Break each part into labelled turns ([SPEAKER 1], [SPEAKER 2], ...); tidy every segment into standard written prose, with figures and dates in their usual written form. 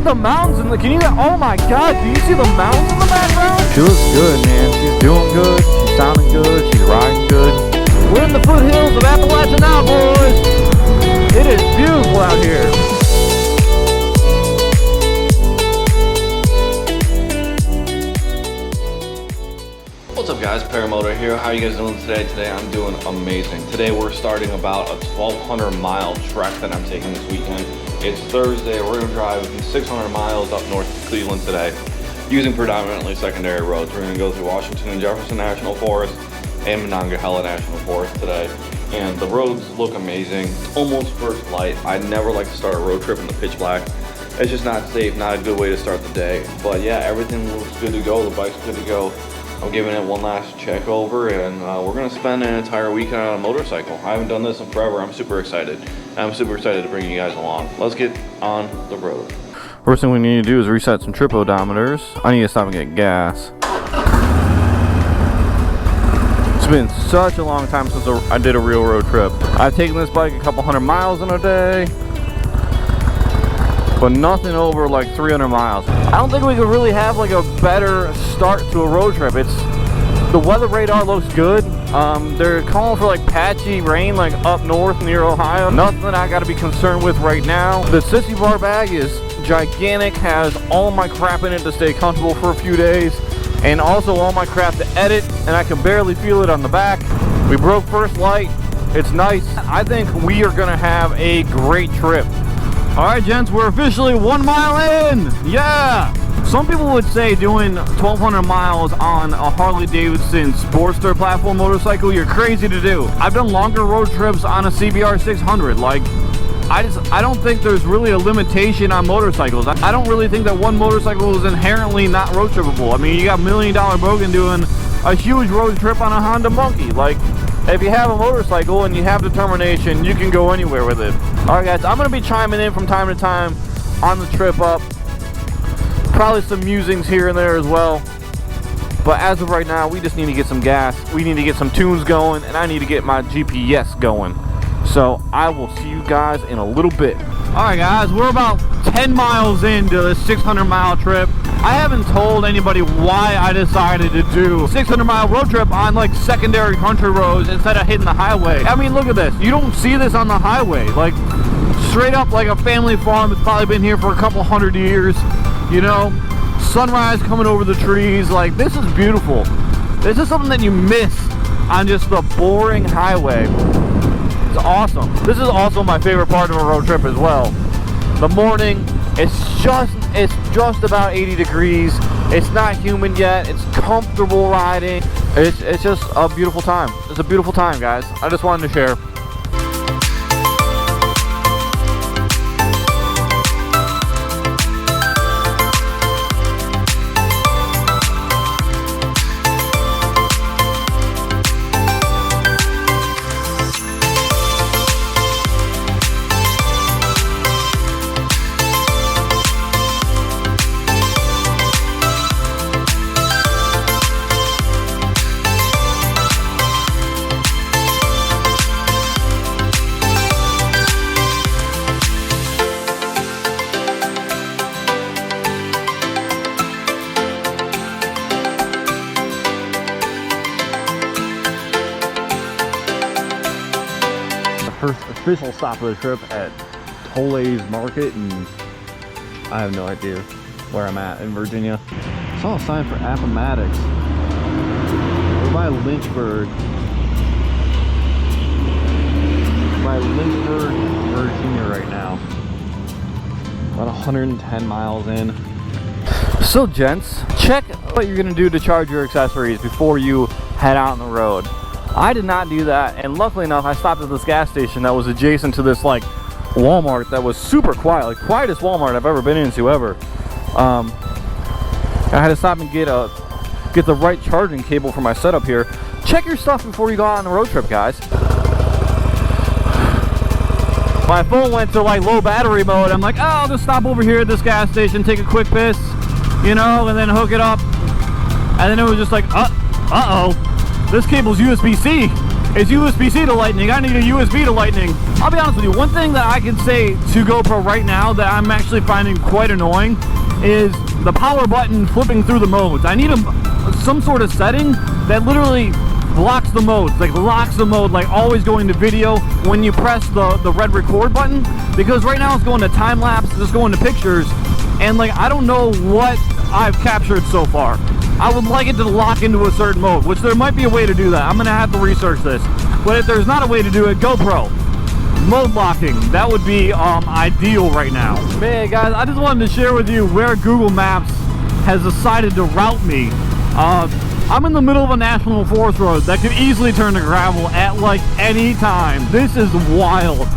[SPEAKER 1] the mountains in the, can you, oh my God, do you see the mountains in the background?
[SPEAKER 2] She looks good, man. She's doing good. She's sounding good. She's riding good.
[SPEAKER 1] We're in the foothills of Appalachia now, boys. It is beautiful out here.
[SPEAKER 3] What's up guys, Paramoto here. How are you guys doing today? Today I'm doing amazing. Today we're starting about a 1,200 mile trek that I'm taking this weekend. It's Thursday. We're going to drive 600 miles up north to Cleveland today using predominantly secondary roads. We're going to go through Washington and Jefferson National Forest and Monongahela National Forest today. And the roads look amazing. It's almost first light. I never like to start a road trip in the pitch black. It's just not safe, not a good way to start the day. But yeah, everything looks good to go. The bike's good to go. I'm giving it one last check over, and we're gonna spend an entire weekend on a motorcycle. I haven't done this in forever. I'm super excited. I'm super excited to bring you guys along. Let's get on the road.
[SPEAKER 2] First thing we need to do is reset some trip odometers. I need to stop and get gas. It's been such a long time since I did a real road trip. I've taken this bike a couple hundred miles in a day, but nothing over like 300 miles. I don't think we could really have like a better start to a road trip. The weather radar looks good. They're calling for like patchy rain like up north near Ohio. Nothing I gotta be concerned with right now. The sissy bar bag is gigantic, has all my crap in it to stay comfortable for a few days, and also all my crap to edit, and I can barely feel it on the back. We broke first light. It's nice. I think we are gonna have a great trip. All right, gents, we're officially 1 mile in. Yeah. Some people would say doing 1,200 miles on a Harley Davidson Roadster platform motorcycle, you're crazy to do. I've done longer road trips on a CBR 600. Like, I don't think there's really a limitation on motorcycles. I don't really think that one motorcycle is inherently not road trippable. I mean, you got $1 Million Bogan doing a huge road trip on a Honda Monkey. Like, if you have a motorcycle and you have determination, you can go anywhere with it. All right, guys, I'm going to be chiming in from time to time on the trip up. Probably some musings here and there as well. But as of right now, we just need to get some gas. We need to get some tunes going, and I need to get my GPS going. So I will see you guys in a little bit. All right, guys, we're about 10 miles into this 600-mile trip. I haven't told anybody why I decided to do a 600-mile road trip on like secondary country roads instead of hitting the highway. I mean, look at this. You don't see this on the highway. Like, straight up like a family farm that's probably been here for a couple hundred years. You know, sunrise coming over the trees. Like, this is beautiful. This is something that you miss on just the boring highway. It's awesome. This is also my favorite part of a road trip as well. The morning, it's just about 80 degrees. It's not humid yet. It's comfortable riding. It's just a beautiful time. It's a beautiful time, guys. I just wanted to share. First official stop of the trip at Tolley's Market, and I have no idea where I'm at in Virginia. I saw a sign for Appomattox. We're by Lynchburg. Virginia right now. About 110 miles in. So gents, check what you're gonna do to charge your accessories before you head out on the road. I did not do that, and luckily enough, I stopped at this gas station that was adjacent to this like Walmart that was super quiet, like quietest Walmart I've ever been into ever. I had to stop and get the right charging cable for my setup here. Check your stuff before you go out on a road trip, guys. My phone went to like low battery mode. I'm like, oh, I'll just stop over here at this gas station, take a quick piss, you know, and then hook it up. And then it was just like, uh-oh. This cable's USB-C. It's USB-C to lightning. I need a USB to lightning. I'll be honest with you, one thing that I can say to GoPro right now that I'm actually finding quite annoying is the power button flipping through the modes. I need some sort of setting that literally blocks the modes, like locks the mode, like always going to video when you press the red record button, because right now it's going to time lapse, it's going to pictures, and like I don't know what I've captured so far. I would like it to lock into a certain mode, which there might be a way to do that. I'm gonna have to research this. But if there's not a way to do it, GoPro mode locking, that would be ideal right now. Man, guys, I just wanted to share with you where Google Maps has decided to route me. I'm in the middle of a national forest road that could easily turn to gravel at like any time. This is wild.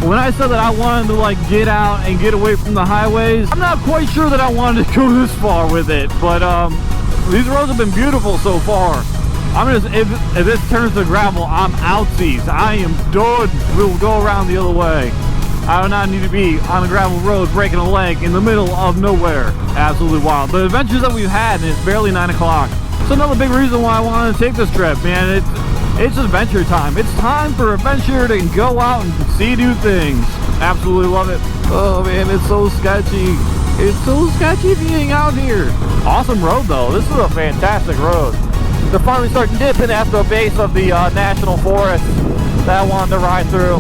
[SPEAKER 2] When I said that I wanted to like get out and get away from the highways, I'm not quite sure that I wanted to go this far with it, but these roads have been beautiful so far. If this turns to gravel, I'm outsies. I am done. We'll go around the other way. I do not need to be on a gravel road breaking a leg in the middle of nowhere. Absolutely wild. The adventures that we've had, and it's barely 9 o'clock. It's another big reason why I wanted to take this trip, man. It's adventure time. It's time for adventure to go out and see new things. Absolutely love it. Oh man, it's so sketchy. It's so sketchy being out here. Awesome road though. This is a fantastic road. They're finally starting dipping at the base of the national forest that I wanted to ride through.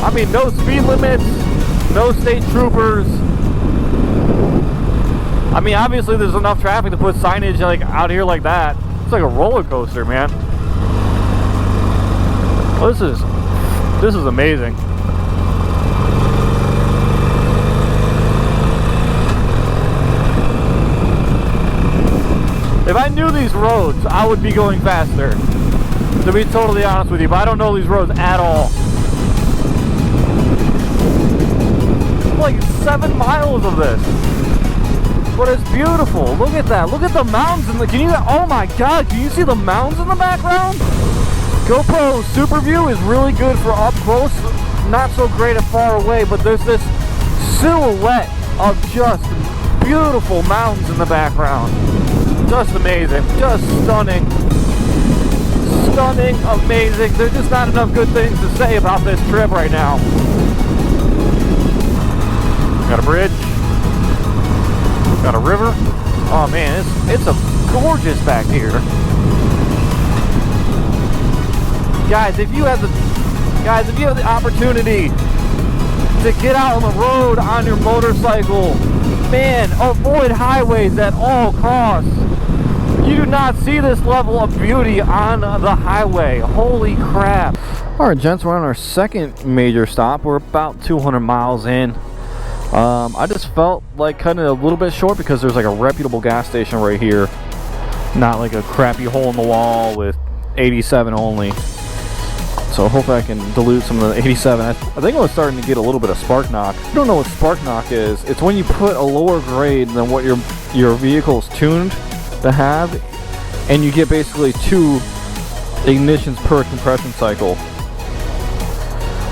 [SPEAKER 2] I mean, no speed limits, no state troopers. I mean, obviously there's enough traffic to put signage like out here like that. It's like a roller coaster, man. Well, this is amazing. If I knew these roads, I would be going faster, to be totally honest with you, but I don't know these roads at all. Like 7 miles of this, but it's beautiful. Look at that. Look at the mountains in the, oh my God, can you see the mountains in the background? GoPro Super View is really good for up close, not so great at far away, but there's this silhouette of just beautiful mountains in the background. Just amazing, just stunning, stunning, amazing. There's just not enough good things to say about this trip right now. Got a bridge, got a river. Oh man, it's a gorgeous back here. Guys, if you have the opportunity to get out on the road on your motorcycle, man, avoid highways at all costs. You do not see this level of beauty on the highway. Holy crap. Alright gents, we're on our second major stop. We're about 200 miles in. I just felt like cutting it a little bit short because there's like a reputable gas station right here. Not like a crappy hole in the wall with 87 only. So hopefully I can dilute some of the 87. I think I was starting to get a little bit of spark knock. If you don't know what spark knock is, it's when you put a lower grade than what your vehicle's tuned to have, and you get basically 2 ignitions per compression cycle,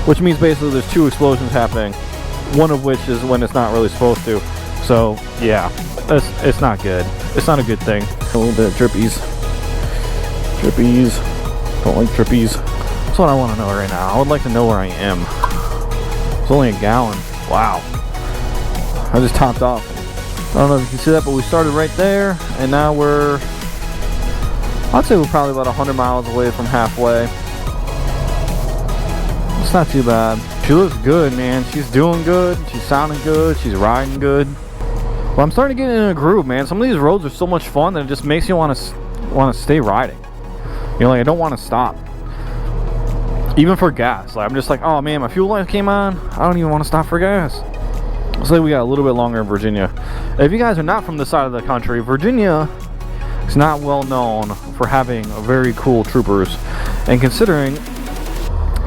[SPEAKER 2] which means basically there's 2 explosions happening, one of which is when it's not really supposed to. So yeah, it's not good. It's not a good thing. A little bit of drippies. Don't like drippies. That's what I want to know right now. I would like to know where I am. It's only a gallon. Wow. I just topped off. I don't know if you can see that, but we started right there, and now I'd say we're probably about 100 miles away from halfway. It's not too bad. She looks good, man. She's doing good. She's sounding good. She's riding good. Well, I'm starting to get in a groove, man. Some of these roads are so much fun that it just makes you want to stay riding. You know, like I don't want to stop. Even for gas. Like I'm just like, oh man, my fuel light came on. I don't even want to stop for gas. Looks like we got a little bit longer in Virginia. If you guys are not from this side of the country, Virginia is not well known for having very cool troopers. And considering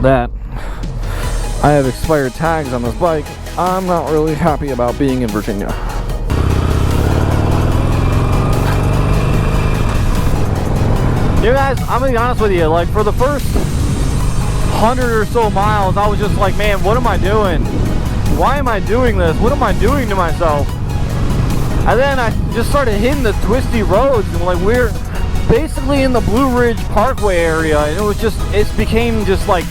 [SPEAKER 2] that I have expired tags on this bike, I'm not really happy about being in Virginia. You guys, I'm gonna be honest with you, like for the first 100 or so miles, I was just like, man, what am I doing? Why am I doing this? What am I doing to myself? And then I just started hitting the twisty roads, and like basically in the Blue Ridge Parkway area, and it became just like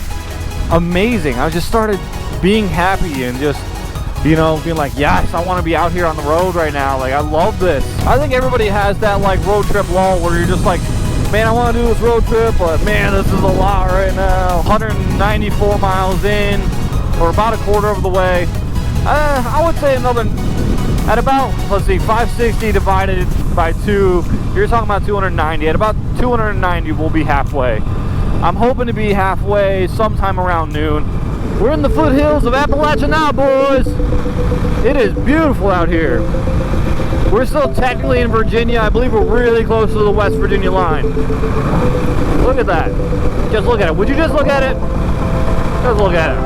[SPEAKER 2] amazing. I just started being happy and just, you know, being like, yes, I want to be out here on the road right now. Like, I love this. I think everybody has that like road trip lull where you're just like, man, I want to do this road trip, but man, this is a lot right now. 194 miles in, or about a quarter of the way. I would say at about, let's see, 560 divided by 2, you're talking about 290. At about 290, we'll be halfway. I'm hoping to be halfway sometime around noon. We're in the foothills of Appalachia now, boys. It is beautiful out here. We're still technically in Virginia. I believe we're really close to the West Virginia line. Look at that. Just look at it. Would you just look at it? Just look at it.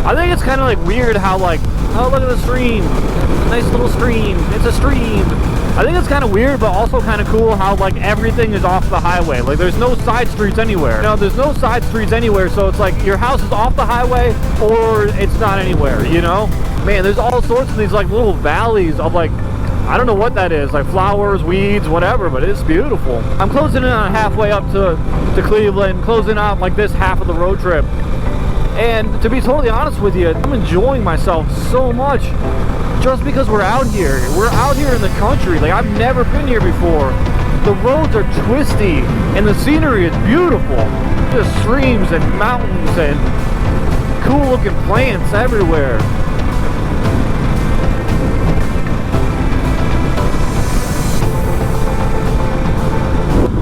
[SPEAKER 2] I think it's kind of like weird how like, oh, look at the stream. Nice little stream. It's a stream. I think it's kind of weird, but also kind of cool how like everything is off the highway. Like there's no side streets anywhere. You know, there's no side streets anywhere, so it's like your house is off the highway or it's not anywhere, you know? Man, there's all sorts of these like little valleys of like, I don't know what that is, like flowers, weeds, whatever, but it's beautiful. I'm closing in on halfway up to Cleveland, closing out like this half of the road trip. And to be totally honest with you, I'm enjoying myself so much just because we're out here. We're out here in the country. Like, I've never been here before. The roads are twisty and the scenery is beautiful. Just streams and mountains and cool looking plants everywhere.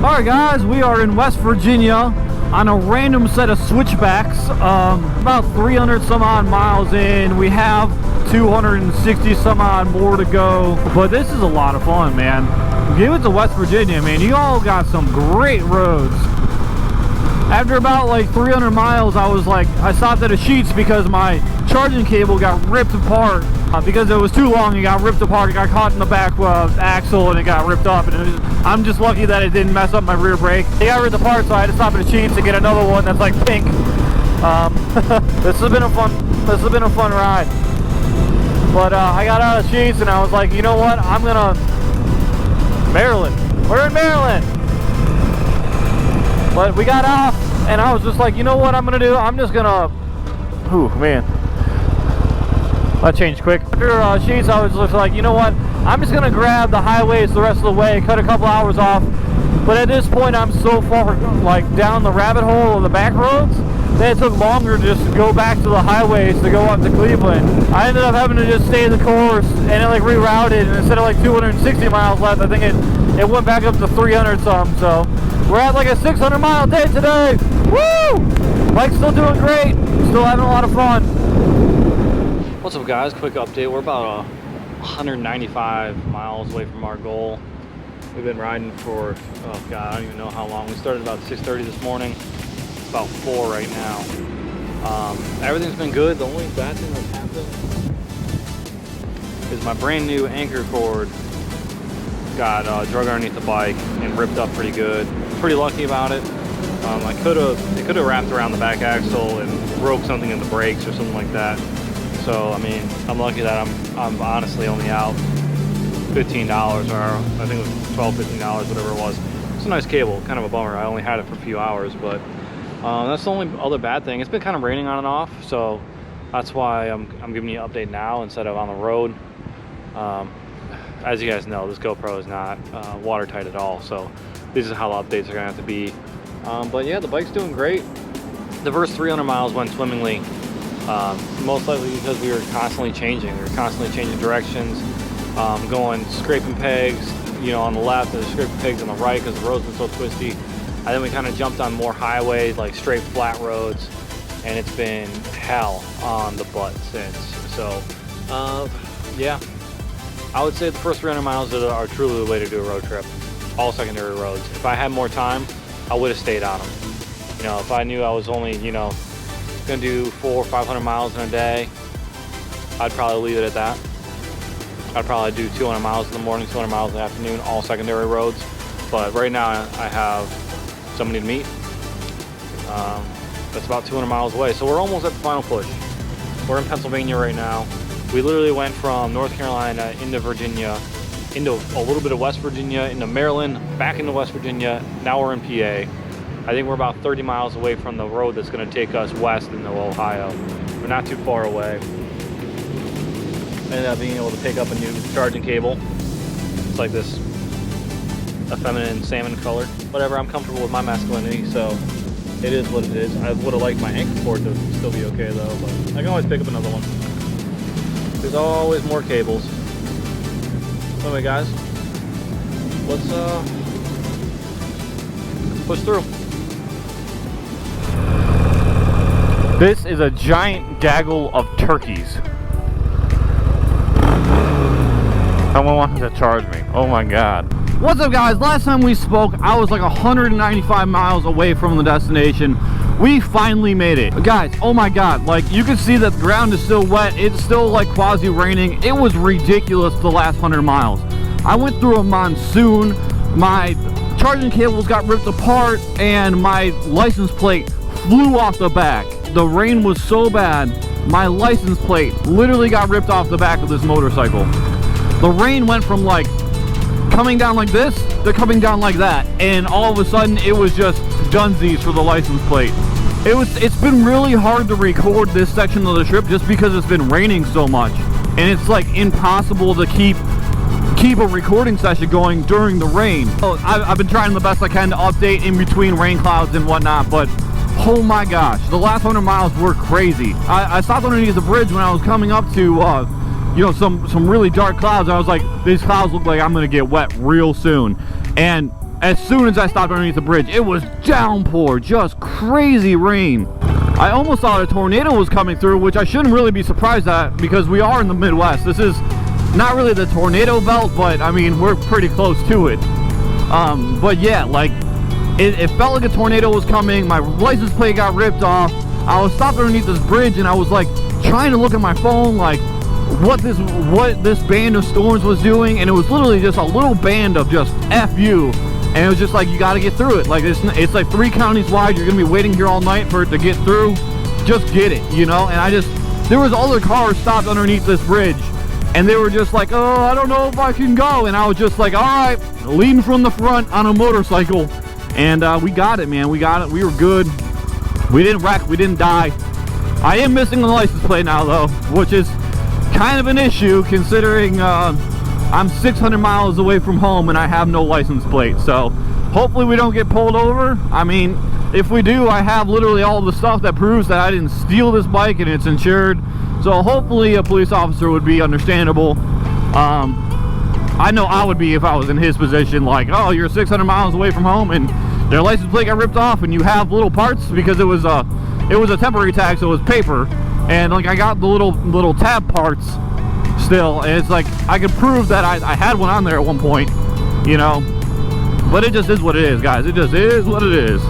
[SPEAKER 2] Alright guys, we are in West Virginia on a random set of switchbacks, about 300 some odd miles in. We have 260 some odd more to go, but this is a lot of fun, man. Give it to West Virginia, man. You all got some great roads. After about like 300 miles, I stopped at a Sheetz because my charging cable got ripped apart. Because it was too long, it got ripped apart. It got caught in the back axle and it got ripped up. And I'm just lucky that it didn't mess up my rear brake. It got ripped apart, so I had to stop at a Sheetz to get another one that's like pink. This has been a fun ride. But I got out of Sheetz and I was like, you know what? I'm gonna Maryland. We're in Maryland. But we got off and I was just like, you know what I'm gonna do? I'm just gonna, ooh man. That changed quick. After Sheetz, I was just like, you know what? I'm just gonna grab the highways the rest of the way, cut a couple hours off. But at this point, I'm so far like down the rabbit hole of the back roads that it took longer to just go back to the highways to go up to Cleveland. I ended up having to just stay the course and it like rerouted, and instead of like 260 miles left, I think it went back up to 300 some. So we're at like a 600 mile day today. Woo! Bike's still doing great. Still having a lot of fun. What's up guys, quick update. We're about 195 miles away from our goal. We've been riding for, oh god, I don't even know how long. We started about 6:30 this morning. It's about 4 right now. Everything's been good. The only bad thing that's happened is my brand new anchor cord got drug underneath the bike and ripped up pretty good. Pretty lucky about it. It could have wrapped around the back axle and broke something in the brakes or something like that. So I mean, I'm lucky that I'm honestly only out $15, or I think it was $12, $15, whatever it was. It's a nice cable, kind of a bummer. I only had it for a few hours, but that's the only other bad thing. It's been kind of raining on and off, so that's why I'm giving you an update now instead of on the road. As you guys know, this GoPro is not watertight at all, so this is how the updates are gonna have to be. But yeah, the bike's doing great. The first 300 miles went swimmingly. Most likely because we were constantly changing. We were constantly changing directions, going scraping pegs, you know, on the left and scraping pegs on the right because the road's been so twisty. And then we kind of jumped on more highways, like straight flat roads, and it's been hell on the butt since. So, yeah, I would say the first 300 miles are truly the way to do a road trip. All secondary roads. If I had more time, I would have stayed on them. You know, if I knew I was only, you know, gonna do 400 or 500 miles in a day, I'd probably leave it at that. I'd probably do 200 miles in the morning, 200 miles in the afternoon, all secondary roads. But right now I have somebody to meet that's about 200 miles away, so we're almost at the final push. We're in Pennsylvania right now. We literally went from North Carolina into Virginia into a little bit of West Virginia, into Maryland, back into West Virginia. Now we're in PA. I think we're about 30 miles away from the road that's going to take us west into Ohio. We're not too far away. Ended up being able to pick up a new charging cable. It's like this effeminate salmon color. Whatever, I'm comfortable with my masculinity, so it is what it is. I would have liked my ankle cord to still be okay though, but I can always pick up another one. There's always more cables. Anyway guys, let's push through. This is a giant gaggle of turkeys. Someone wanted to charge me. Oh my god. What's up guys? Last time we spoke, I was like 195 miles away from the destination. We finally made it. Guys, oh my god, like you can see that the ground is still wet. It's still like quasi raining. It was ridiculous the last 100 miles. I went through a monsoon. My charging cables got ripped apart and my license plate flew off the back. The rain was so bad, my license plate literally got ripped off the back of this motorcycle. The rain went from like coming down like this to coming down like that, and all of a sudden it was just dunsies for the license plate. It's been really hard to record this section of the trip just because it's been raining so much, and it's like impossible to keep a recording session going during the rain. So I've been trying the best I can to update in between rain clouds and whatnot, but oh my gosh, the last 100 miles were crazy. I stopped underneath the bridge when I was coming up to you know, some really dark clouds. I was like, these clouds look like I'm gonna get wet real soon. And as soon as I stopped underneath the bridge, it was downpour, just crazy rain. I almost thought a tornado was coming through, which I shouldn't really be surprised at because we are in the Midwest. This is not really the tornado belt, but I mean, we're pretty close to it. But yeah, like it felt like a tornado was coming. My license plate got ripped off. I was stopped underneath this bridge and I was like trying to look at my phone like what this band of storms was doing, and it was literally just a little band of just F you, and it was just like, you got to get through it. Like it's like 3 counties wide. You're gonna be waiting here all night for it to get through. Just get it, you know. And there was other cars stopped underneath this bridge, and they were just like, oh, I don't know if I can go. And I was just like, all right, leading from the front on a motorcycle. And we got it, man. We got it. We were good. We didn't wreck. We didn't die. I am missing the license plate now, though, which is kind of an issue considering I'm 600 miles away from home and I have no license plate. So hopefully we don't get pulled over. I mean, if we do, I have literally all the stuff that proves that I didn't steal this bike and it's insured. So hopefully a police officer would be understandable. I know I would be if I was in his position, like, oh, you're 600 miles away from home and their license plate got ripped off and you have little parts, because it was a temporary tag, so it was paper, and like I got the little tab parts still, and it's like I could prove that I had one on there at one point, you know. But it just is what it is, guys. It just is what it is.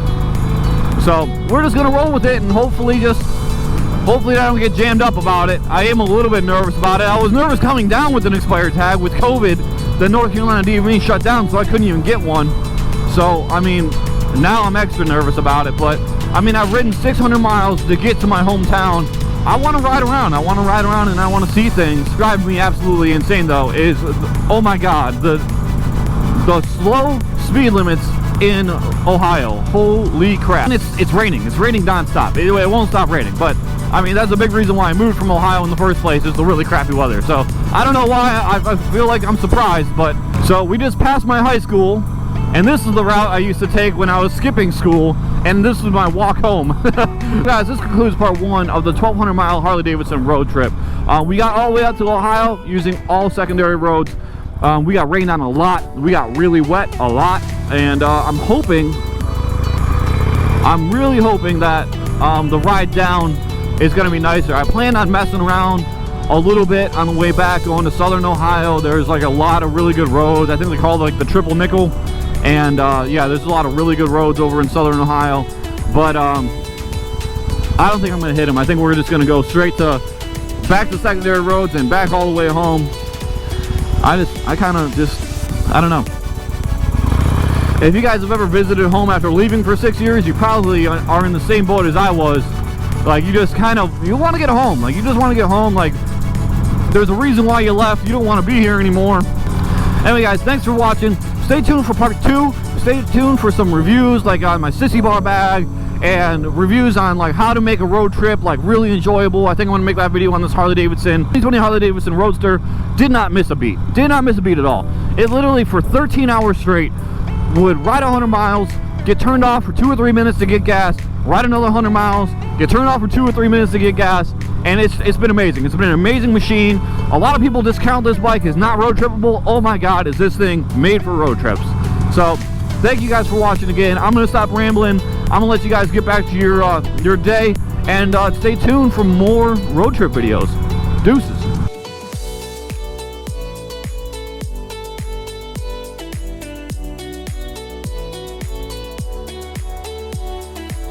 [SPEAKER 2] So we're just gonna roll with it, and hopefully I don't get jammed up about it. I am a little bit nervous about it. I was nervous coming down with an expired tag. With COVID, the North Carolina DMV shut down, so I couldn't even get one. So I mean, now I'm extra nervous about it. But I mean, I've ridden 600 miles to get to my hometown. I want to ride around. I want to ride around and I want to see things. Drives me absolutely insane though is, oh my god, the slow speed limits in Ohio. Holy crap. It's raining. It's raining nonstop. It won't stop raining. But I mean, that's a big reason why I moved from Ohio in the first place, is the really crappy weather. So I don't know why. I feel like I'm surprised. But so we just passed my high school, and this is the route I used to take when I was skipping school, and this is my walk home. Guys, this concludes part 1 of the 1,200 mile Harley Davidson road trip. We got all the way out to Ohio using all secondary roads. We got rained on a lot. We got really wet a lot, and I'm really hoping that the ride down is going to be nicer. I plan on messing around a little bit on the way back going to Southern Ohio. There's like a lot of really good roads. I think they call it like the triple nickel, and yeah, there's a lot of really good roads over in Southern Ohio. But I don't think I'm going to hit them. I think we're just going to go straight to back to secondary roads and back all the way home. I don't know. If you guys have ever visited home after leaving for 6 years, you probably are in the same boat as I was. Like, you just you want to get home. Like, you just want to get home. Like, there's a reason why you left. You don't want to be here anymore.
[SPEAKER 1] Anyway, guys, thanks for watching. Stay tuned for part 2. Stay tuned for some reviews, like on my sissy bar bag, and reviews on like how to make a road trip like really enjoyable. I think I'm gonna make that video on this Harley Davidson 2020 Harley Davidson Roadster. Did not miss a beat. Did not miss a beat at all. It literally for 13 hours straight would ride 100 miles, get turned off for 2 or 3 minutes to get gas, ride another 100 miles, get turned off for 2 or 3 minutes to get gas, and it's been amazing. It's been an amazing machine. A lot of people discount this bike as not road trippable. Oh my God, is this thing made for road trips? So thank you guys for watching again. I'm gonna stop rambling. I'm gonna let you guys get back to your day, and stay tuned for more road trip videos. Deuces.